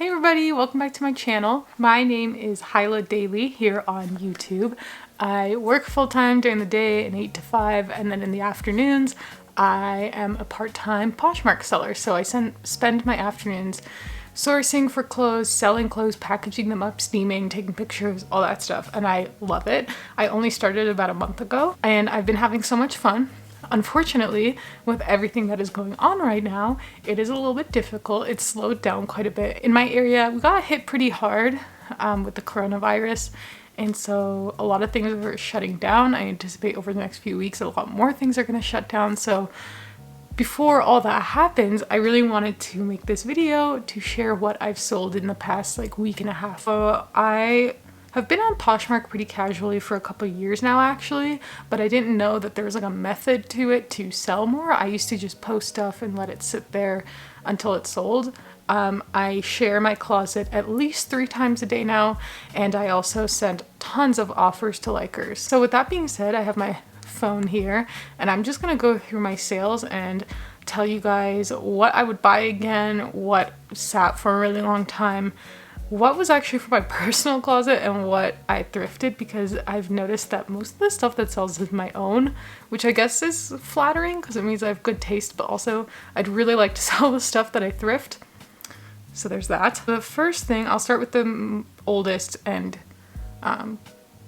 Hey everybody, welcome back to my channel. My name is Hyla Daily here on YouTube. I work full-time during the day in 8 to 5, and then in the afternoons I am a part-time Poshmark seller. So I spend my afternoons sourcing for clothes, selling clothes, packaging them up, steaming, taking pictures, all that stuff, and I love it. I only started about a month ago and I've been having so much fun. Unfortunately, with everything that is going on right now, it is a little bit difficult. It's slowed down quite a bit. In my area, we got hit pretty hard with the coronavirus, and so a lot of things are shutting down. I anticipate over the next few weeks a lot more things are going to shut down. So before all that happens, I really wanted to make this video to share what I've sold in the past week and a half. So I've been on Poshmark pretty casually for a couple of years now actually, but I didn't know that there was a method to it to sell more. I used to just post stuff and let it sit there until it sold. I share my closet at least 3 times a day now, and I also send tons of offers to likers. So with that being said, I have my phone here and I'm just gonna go through my sales and tell you guys what I would buy again, what sat for a really long time, what was actually for my personal closet, and what I thrifted, because I've noticed that most of the stuff that sells is my own, which I guess is flattering because it means I have good taste, but also I'd really like to sell the stuff that I thrift. So there's that. The first thing, I'll start with the oldest and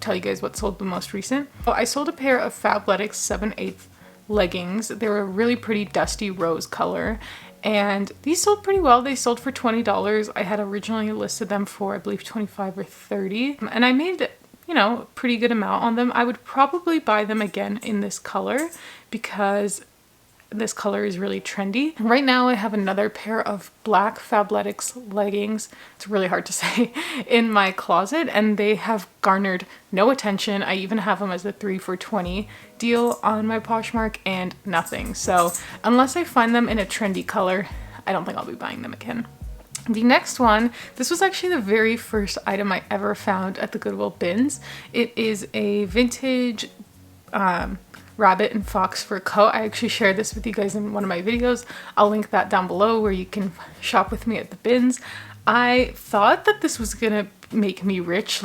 tell you guys what sold the most recent. So I sold a pair of Fabletics 7/8 leggings. They were a really pretty dusty rose color, and these sold pretty well. They sold for $20. I had originally listed them for, I believe, $25 or $30, and I made, a pretty good amount on them. I would probably buy them again in this color because this color is really trendy. Right now I have another pair of black Fabletics leggings, it's really hard to say, in my closet, and they have garnered no attention. I even have them as a 3 for $20 deal on my Poshmark and nothing. So unless I find them in a trendy color, I don't think I'll be buying them again. The next one, this was actually the very first item I ever found at the Goodwill bins. It is a vintage rabbit and fox fur coat. I actually shared this with you guys in one of my videos. I'll link that down below where you can shop with me at the bins. I thought that this was gonna make me rich.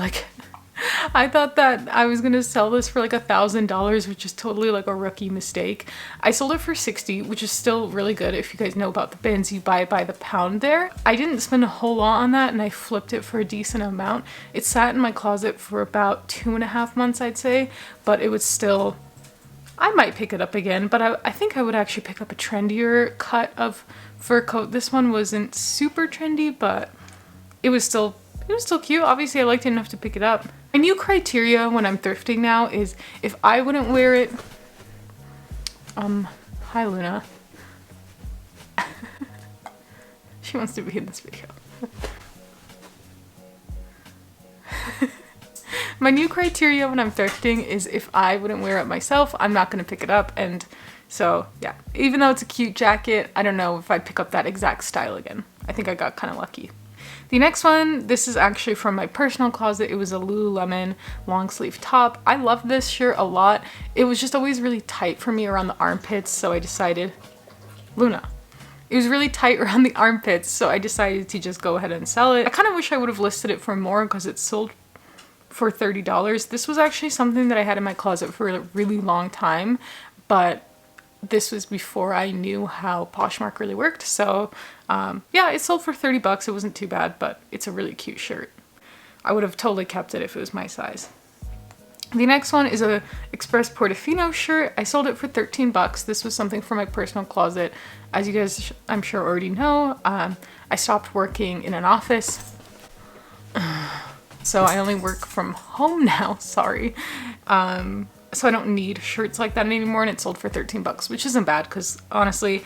I thought that I was gonna sell this for $1,000, which is totally a rookie mistake. I sold it for $60, which is still really good. If you guys know about the bins, you buy it by the pound there. I didn't spend a whole lot on that, and I flipped it for a decent amount. It sat in my closet for about 2.5 months, I'd say, but it was still, I might pick it up again, but I think I would actually pick up a trendier cut of fur coat. This one wasn't super trendy, but it was still cute. Obviously, I liked it enough to pick it up. My new criteria when I'm thrifting now is if I wouldn't wear it, hi Luna. She wants to be in this video. My new criteria when I'm thrifting is if I wouldn't wear it myself, I'm not going to pick it up. And so, yeah, even though it's a cute jacket, I don't know if I'd pick up that exact style again. I think I got kind of lucky. The next one, this is actually from my personal closet. It was a Lululemon long sleeve top. I love this shirt a lot. It was just always really tight for me around the armpits, so I decided, Luna. It was really tight around the armpits, so I decided to just go ahead and sell it. I kind of wish I would have listed it for more because it sold for $30. This was actually something that I had in my closet for a really long time, but this was before I knew how Poshmark really worked. So yeah, it sold for $30. It wasn't too bad, but it's a really cute shirt. I would have totally kept it if it was my size. The next one is a Express Portofino shirt. I sold it for $13. This was something for my personal closet. As you guys, I'm sure already know, I stopped working in an office. So I only work from home now, sorry. So I don't need shirts like that anymore, and it sold for $13, which isn't bad because honestly,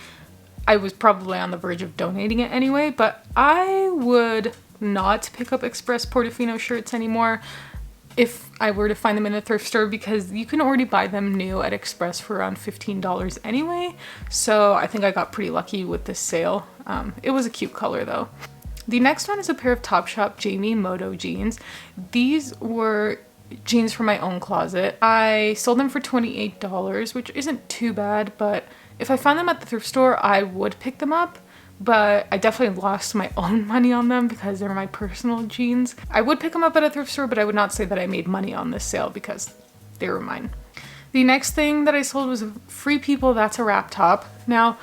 I was probably on the verge of donating it anyway, but I would not pick up Express Portofino shirts anymore if I were to find them in a thrift store, because you can already buy them new at Express for around $15 anyway. So I think I got pretty lucky with this sale. It was a cute color though. The next one is a pair of Topshop Jamie Moto jeans. These were jeans from my own closet. I sold them for $28, which isn't too bad, but if I found them at the thrift store, I would pick them up. but I definitely lost my own money on them because they're my personal jeans. I would pick them up at a thrift store, but I would not say that I made money on this sale because they were mine. The next thing that I sold was Free People That's a Wrap Top. Now,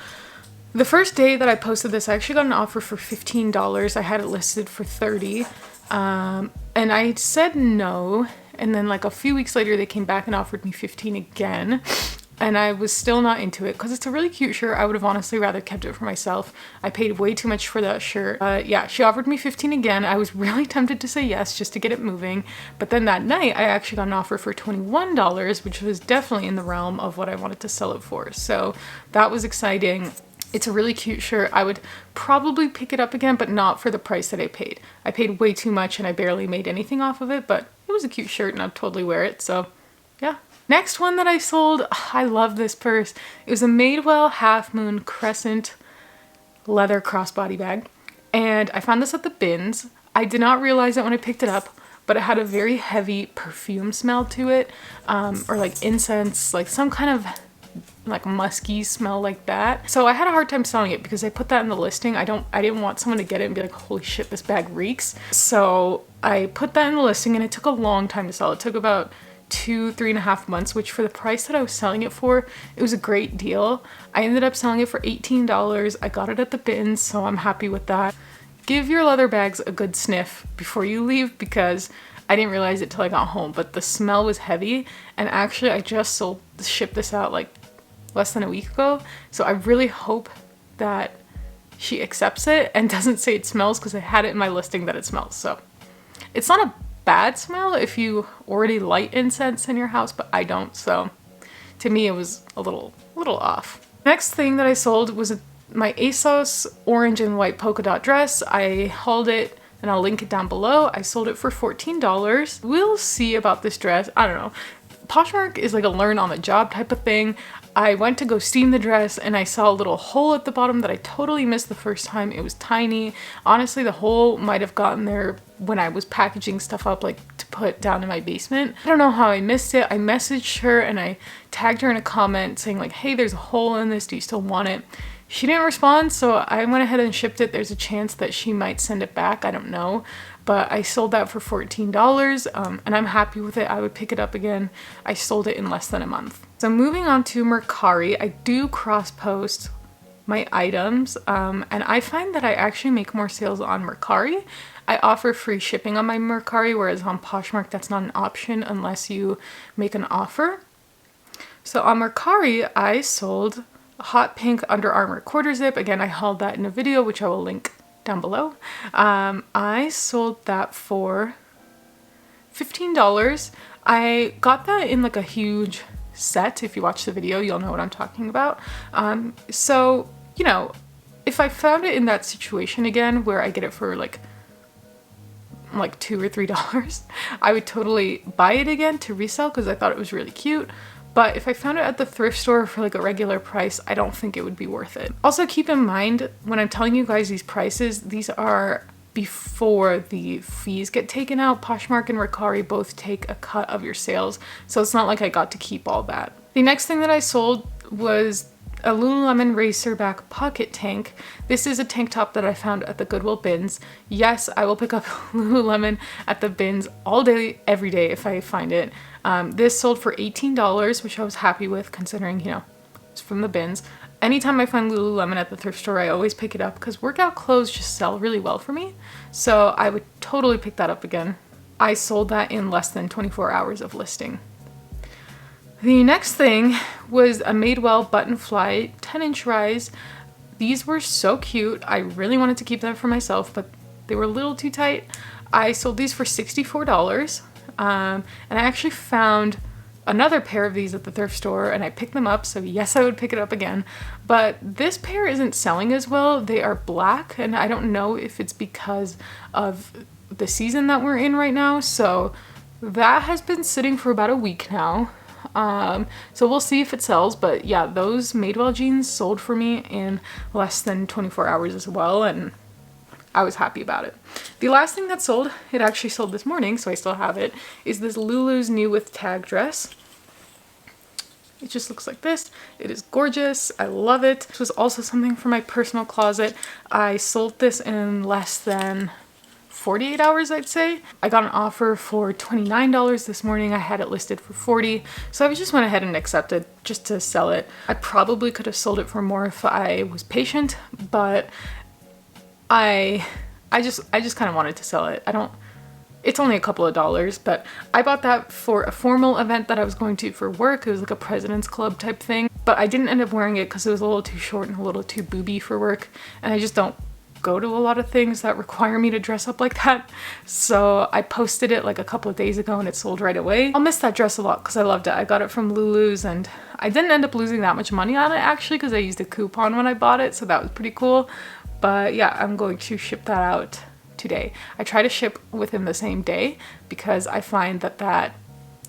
the first day that I posted this, I actually got an offer for $15. I had it listed for $30. And I said no. And then like a few weeks later, they came back and offered me $15 again. And I was still not into it because it's a really cute shirt. I would have honestly rather kept it for myself. I paid way too much for that shirt. Yeah, she offered me $15 again. I was really tempted to say yes just to get it moving. But then that night, I actually got an offer for $21, which was definitely in the realm of what I wanted to sell it for. So that was exciting. It's a really cute shirt. I would probably pick it up again, but not for the price that I paid. I paid way too much and I barely made anything off of it, but it was a cute shirt and I'd totally wear it, so yeah. Next one that I sold, I love this purse. It was a Madewell Half Moon Crescent leather crossbody bag, and I found this at the bins. I did not realize it when I picked it up, but it had a very heavy perfume smell to it, or like incense, like some kind of like musky smell like that. So I had a hard time selling it because I put that in the listing. I didn't want someone to get it and be like, holy shit, this bag reeks. So I put that in the listing and it took a long time to sell. It took about 3.5 months, which for the price that I was selling it for, it was a great deal. I ended up selling it for $18. I got it at the bins, so I'm happy with that. Give your leather bags a good sniff before you leave because I didn't realize it till I got home, but the smell was heavy. And actually I just shipped this out like less than a week ago. So I really hope that she accepts it and doesn't say it smells because I had it in my listing that it smells. So it's not a bad smell if you already light incense in your house, but I don't. So to me, it was a little off. Next thing that I sold was my Asos orange and white polka dot dress. I hauled it and I'll link it down below. I sold it for $14. We'll see about this dress. I don't know. Poshmark is like a learn on the job type of thing. I went to go steam the dress and I saw a little hole at the bottom that I totally missed the first time. It was tiny. Honestly, the hole might have gotten there when I was packaging stuff up, like to put down in my basement. I don't know how I missed it. I messaged her and I tagged her in a comment saying like, hey, there's a hole in this. Do you still want it? She didn't respond, so I went ahead and shipped it. There's a chance that she might send it back. I don't know. But I sold that for $14 and I'm happy with it. I would pick it up again. I sold it in less than a month. So moving on to Mercari, I do cross-post my items and I find that I actually make more sales on Mercari. I offer free shipping on my Mercari, whereas on Poshmark, that's not an option unless you make an offer. So on Mercari, I sold a hot pink Under Armour quarter zip. Again, I hauled that in a video, which I will link down below. I sold that for $15. I got that in like a huge set. If you watch the video, you'll know what I'm talking about. So, you know, if I found it in that situation again, where I get it for like $2 or $3, I would totally buy it again to resell because I thought it was really cute. But if I found it at the thrift store for like a regular price, I don't think it would be worth it. Also keep in mind, when I'm telling you guys these prices, these are before the fees get taken out. Poshmark and Mercari both take a cut of your sales, so it's not like I got to keep all that. The next thing that I sold was a Lululemon Racerback pocket tank. This is a tank top that I found at the Goodwill bins. Yes, I will pick up Lululemon at the bins all day, every day if I find it. This sold for $18, which I was happy with considering, you know, it's from the bins. Anytime I find Lululemon at the thrift store, I always pick it up because workout clothes just sell really well for me. So I would totally pick that up again. I sold that in less than 24 hours of listing. The next thing was a Madewell button fly 10-inch rise. These were so cute. I really wanted to keep them for myself, but they were a little too tight. I sold these for $64. And I actually found another pair of these at the thrift store and I picked them up. So yes, I would pick it up again, but this pair isn't selling as well. They are black and I don't know if it's because of the season that we're in right now. So that has been sitting for about a week now. So we'll see if it sells, but yeah, those Madewell jeans sold for me in less than 24 hours as well, and I was happy about it. The last thing that sold, it actually sold this morning, so I still have it, is this Lulu's new with tag dress. It just looks like this. It is gorgeous. I love it. This was also something for my personal closet. I sold this in less than 48 hours, I'd say. I got an offer for $29 this morning. I had it listed for $40. So I just went ahead and accepted just to sell it. I probably could have sold it for more if I was patient, but I just kind of wanted to sell it. It's only a couple of dollars, but I bought that for a formal event that I was going to for work. It was like a President's Club type thing, but I didn't end up wearing it because it was a little too short and a little too booby for work. And I just don't go to a lot of things that require me to dress up like that. So I posted it like a couple of days ago and it sold right away. I'll miss that dress a lot because I loved it. I got it from Lulu's and I didn't end up losing that much money on it actually because I used a coupon when I bought it. So that was pretty cool. But yeah, I'm going to ship that out today. I try to ship within the same day because I find that,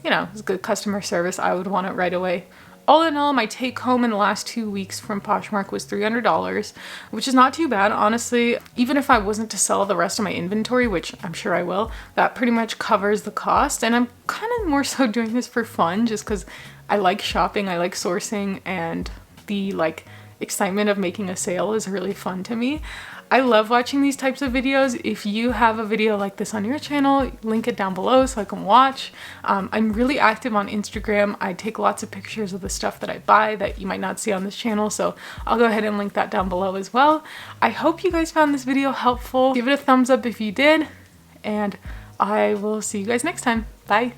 you know, is good customer service. I would want it right away. All in all, my take home in the last 2 weeks from Poshmark was $300, which is not too bad. Honestly, even if I wasn't to sell the rest of my inventory, which I'm sure I will, that pretty much covers the cost. And I'm kind of more so doing this for fun just because I like shopping, I like sourcing, and the excitement of making a sale is really fun to me. I love watching these types of videos. If you have a video like this on your channel, link it down below so I can watch. I'm really active on Instagram. I take lots of pictures of the stuff that I buy that you might not see on this channel, so I'll go ahead and link that down below as well. I hope you guys found this video helpful. Give it a thumbs up if you did, and I will see you guys next time. Bye.